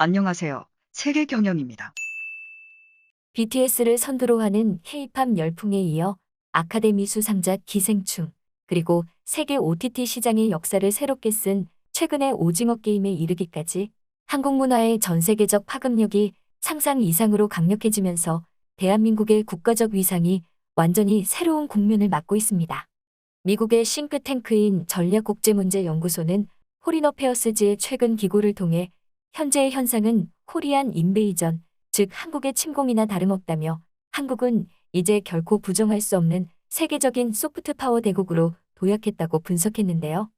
안녕하세요. 세계경영입니다. BTS를 선두로 하는 K-팝 열풍에 이어 아카데미 수상작 기생충, 그리고 세계 OTT 시장의 역사를 새롭게 쓴 최근의 오징어 게임에 이르기까지 한국 문화의 전 세계적 파급력이 상상 이상으로 강력해지면서 대한민국의 국가적 위상이 완전히 새로운 국면을 맞고 있습니다. 미국의 싱크탱크인 전략국제문제연구소는 포린 어페어스지의 최근 기고를 통해 현재의 현상은 코리안 인베이전, 즉 한국의 침공이나 다름없다며 한국은 이제 결코 부정할 수 없는 세계적인 소프트 파워 대국으로 도약했다고 분석했는데요.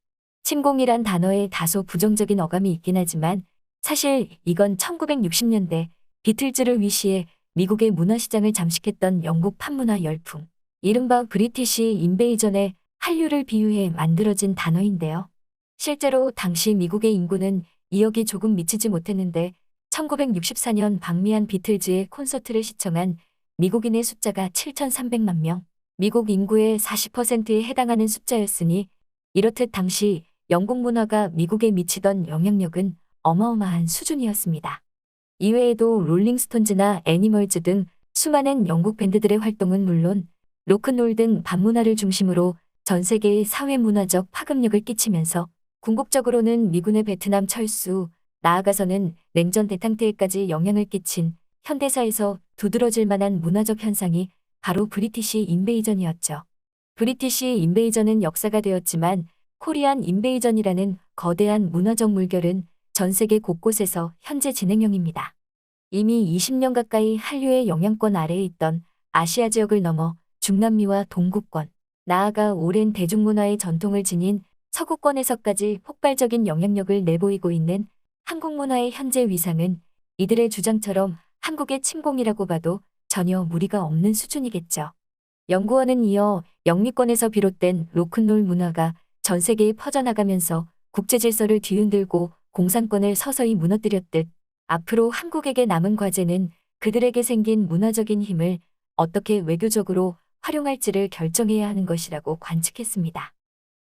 침공이란 단어에 다소 부정적인 어감이 있긴 하지만 사실 이건 1960년대 비틀즈를 위시해 미국의 문화시장을 잠식했던 영국 팝문화 열풍, 이른바 브리티시 인베이전의 한류를 비유해 만들어진 단어인데요. 실제로 당시 미국의 인구는 2억이 조금 미치지 못했는데 1964년 방미한 비틀즈의 콘서트를 시청한 미국인의 숫자가 7,300만 명, 미국 인구의 40%에 해당하는 숫자였으니 이렇듯 당시 영국 문화가 미국에 미치던 영향력은 어마어마한 수준이었습니다. 이외에도 롤링스톤즈나 애니멀즈 등 수많은 영국 밴드들의 활동은 물론 로큰롤 등 밤문화를 중심으로 전 세계의 사회문화적 파급력을 끼치면서 궁극적으로는 미군의 베트남 철수, 나아가서는 냉전 대탕태에까지 영향을 끼친 현대사에서 두드러질 만한 문화적 현상이 바로 브리티시 인베이전이었죠. 브리티시 인베이전은 역사가 되었지만 코리안 인베이전이라는 거대한 문화적 물결은 전 세계 곳곳에서 현재 진행형입니다. 이미 20년 가까이 한류의 영향권 아래에 있던 아시아 지역을 넘어 중남미와 동구권, 나아가 오랜 대중문화의 전통을 지닌 서구권에서까지 폭발적인 영향력을 내보이고 있는 한국 문화의 현재 위상은 이들의 주장처럼 한국의 침공이라고 봐도 전혀 무리가 없는 수준이겠죠. 연구원은 이어 영미권에서 비롯된 로큰롤 문화가 전 세계에 퍼져나가면서 국제 질서를 뒤흔들고 공산권을 서서히 무너뜨렸듯 앞으로 한국에게 남은 과제는 그들에게 생긴 문화적인 힘을 어떻게 외교적으로 활용할지를 결정해야 하는 것이라고 관측했습니다.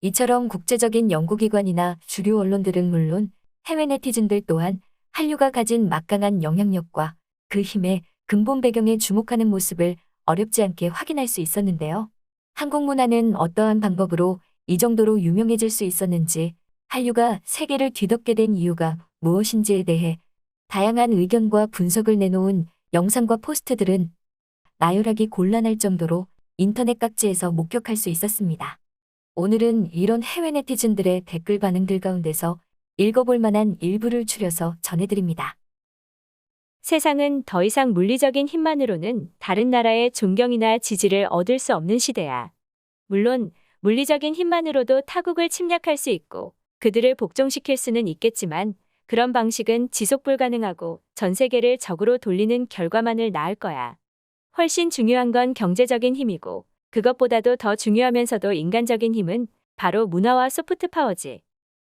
이처럼 국제적인 연구기관이나 주류 언론들은 물론 해외 네티즌들 또한 한류가 가진 막강한 영향력과 그 힘의 근본 배경에 주목하는 모습을 어렵지 않게 확인할 수 있었는데요. 한국 문화는 어떠한 방법으로 이 정도로 유명해질 수 있었는지, 한류가 세계를 뒤덮게 된 이유가 무엇인지에 대해 다양한 의견과 분석을 내놓은 영상과 포스트들은 나열하기 곤란할 정도로 인터넷 각지에서 목격할 수 있었습니다. 오늘은 이런 해외 네티즌들의 댓글 반응들 가운데서 읽어볼 만한 일부를 추려서 전해드립니다. 세상은 더 이상 물리적인 힘만으로는 다른 나라의 존경이나 지지를 얻을 수 없는 시대야. 물론 물리적인 힘만으로도 타국을 침략할 수 있고 그들을 복종시킬 수는 있겠지만 그런 방식은 지속 불가능하고 전 세계를 적으로 돌리는 결과만을 낳을 거야. 훨씬 중요한 건 경제적인 힘이고 그것보다도 더 중요하면서도 인간적인 힘은 바로 문화와 소프트 파워지.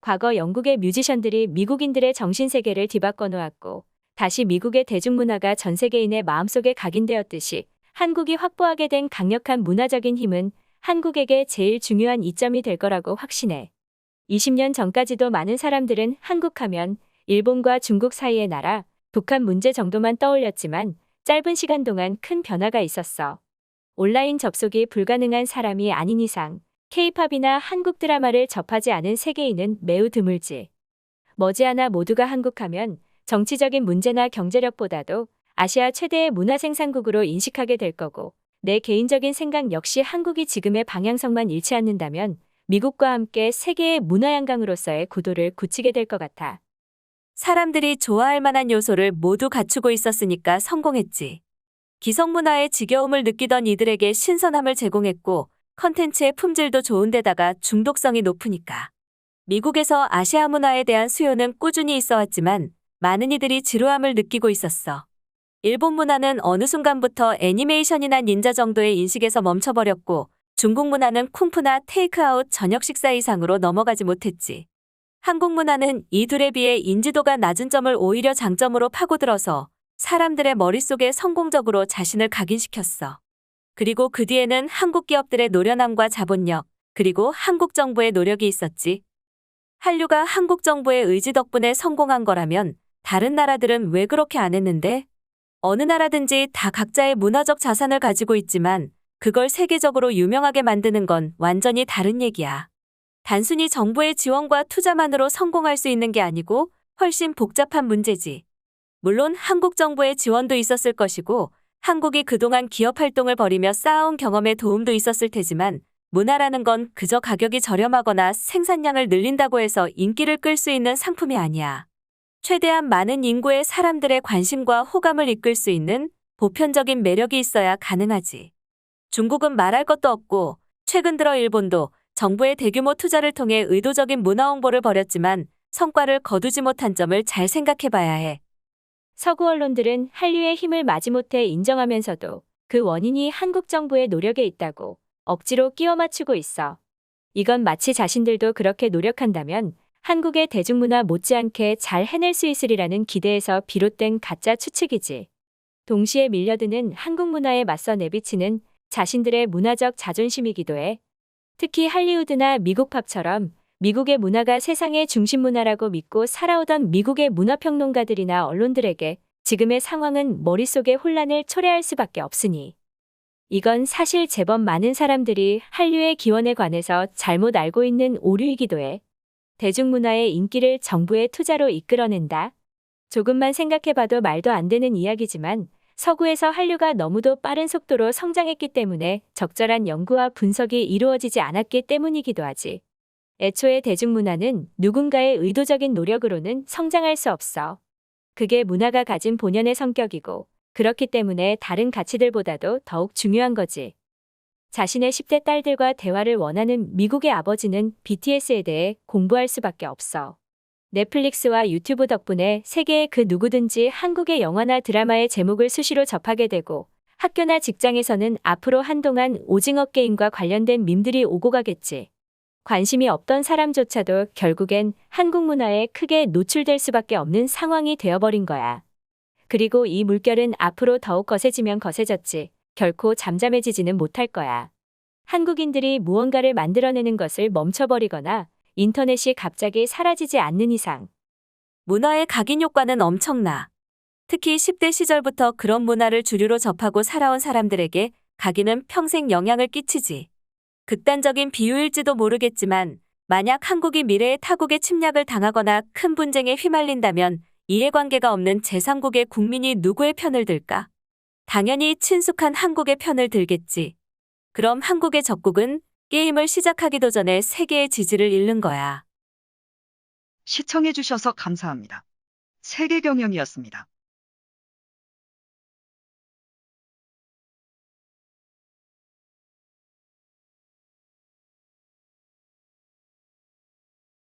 과거 영국의 뮤지션들이 미국인들의 정신세계를 뒤바꿔 놓았고 다시 미국의 대중문화가 전 세계인의 마음속에 각인되었듯이 한국이 확보하게 된 강력한 문화적인 힘은 한국에게 제일 중요한 이점이 될 거라고 확신해. 20년 전까지도 많은 사람들은 한국하면 일본과 중국 사이의 나라, 북한 문제 정도만 떠올렸지만 짧은 시간 동안 큰 변화가 있었어. 온라인 접속이 불가능한 사람이 아닌 이상 K-팝이나 한국 드라마를 접하지 않은 세계인은 매우 드물지. 머지않아 모두가 한국하면 정치적인 문제나 경제력보다도 아시아 최대의 문화 생산국으로 인식하게 될 거고 내 개인적인 생각 역시 한국이 지금의 방향성만 잃지 않는다면 미국과 함께 세계의 문화양강으로서의 구도를 굳히게 될 것 같아. 사람들이 좋아할 만한 요소를 모두 갖추고 있었으니까 성공했지. 기성문화의 지겨움을 느끼던 이들에게 신선함을 제공했고 컨텐츠의 품질도 좋은데다가 중독성이 높으니까. 미국에서 아시아 문화에 대한 수요는 꾸준히 있어 왔지만 많은 이들이 지루함을 느끼고 있었어. 일본 문화는 어느 순간부터 애니메이션이나 닌자 정도의 인식에서 멈춰버렸고 중국 문화는 쿵푸나 테이크아웃 저녁 식사 이상으로 넘어가지 못했지. 한국 문화는 이 둘에 비해 인지도가 낮은 점을 오히려 장점으로 파고들어서 사람들의 머릿속에 성공적으로 자신을 각인시켰어. 그리고 그 뒤에는 한국 기업들의 노련함과 자본력, 그리고 한국 정부의 노력이 있었지. 한류가 한국 정부의 의지 덕분에 성공한 거라면 다른 나라들은 왜 그렇게 안 했는데? 어느 나라든지 다 각자의 문화적 자산을 가지고 있지만 그걸 세계적으로 유명하게 만드는 건 완전히 다른 얘기야. 단순히 정부의 지원과 투자만으로 성공할 수 있는 게 아니고 훨씬 복잡한 문제지. 물론 한국 정부의 지원도 있었을 것이고 한국이 그동안 기업 활동을 벌이며 쌓아온 경험의 도움도 있었을 테지만 문화라는 건 그저 가격이 저렴하거나 생산량을 늘린다고 해서 인기를 끌 수 있는 상품이 아니야. 최대한 많은 인구의 사람들의 관심과 호감을 이끌 수 있는 보편적인 매력이 있어야 가능하지. 중국은 말할 것도 없고 최근 들어 일본도 정부의 대규모 투자를 통해 의도적인 문화 홍보를 벌였지만 성과를 거두지 못한 점을 잘 생각해 봐야 해. 서구 언론들은 한류의 힘을 마지못해 인정하면서도 그 원인이 한국 정부의 노력에 있다고 억지로 끼워 맞추고 있어. 이건 마치 자신들도 그렇게 노력한다면 한국의 대중문화 못지않게 잘 해낼 수 있으리라는 기대에서 비롯된 가짜 추측이지. 동시에 밀려드는 한국 문화에 맞서 내비치는 자신들의 문화적 자존심이기도 해. 특히 할리우드나 미국 팝처럼 미국의 문화가 세상의 중심 문화라고 믿고 살아오던 미국의 문화평론가들이나 언론들에게 지금의 상황은 머릿속에 혼란을 초래할 수밖에 없으니. 이건 사실 제법 많은 사람들이 한류의 기원에 관해서 잘못 알고 있는 오류이기도 해. 대중문화의 인기를 정부의 투자로 이끌어낸다. 조금만 생각해봐도 말도 안 되는 이야기지만 서구에서 한류가 너무도 빠른 속도로 성장했기 때문에 적절한 연구와 분석이 이루어지지 않았기 때문이기도 하지. 애초에 대중문화는 누군가의 의도적인 노력으로는 성장할 수 없어. 그게 문화가 가진 본연의 성격이고 그렇기 때문에 다른 가치들보다도 더욱 중요한 거지. 자신의 10대 딸들과 대화를 원하는 미국의 아버지는 BTS에 대해 공부할 수밖에 없어. 넷플릭스와 유튜브 덕분에 세계의 그 누구든지 한국의 영화나 드라마의 제목을 수시로 접하게 되고 학교나 직장에서는 앞으로 한동안 오징어 게임과 관련된 밈들이 오고 가겠지. 관심이 없던 사람조차도 결국엔 한국 문화에 크게 노출될 수밖에 없는 상황이 되어버린 거야. 그리고 이 물결은 앞으로 더욱 거세지면 거세졌지 결코 잠잠해지지는 못할 거야. 한국인들이 무언가를 만들어내는 것을 멈춰버리거나 인터넷이 갑자기 사라지지 않는 이상. 문화의 각인 효과는 엄청나. 특히 10대 시절부터 그런 문화를 주류로 접하고 살아온 사람들에게 각인은 평생 영향을 끼치지. 극단적인 비유일지도 모르겠지만 만약 한국이 미래의 타국의 침략을 당하거나 큰 분쟁에 휘말린다면 이해관계가 없는 제3국의 국민이 누구의 편을 들까? 당연히 친숙한 한국의 편을 들겠지. 그럼 한국의 적국은 게임을 시작하기도 전에 세계의 지지를 잃는 거야. 시청해주셔서 감사합니다. 세계경영이었습니다.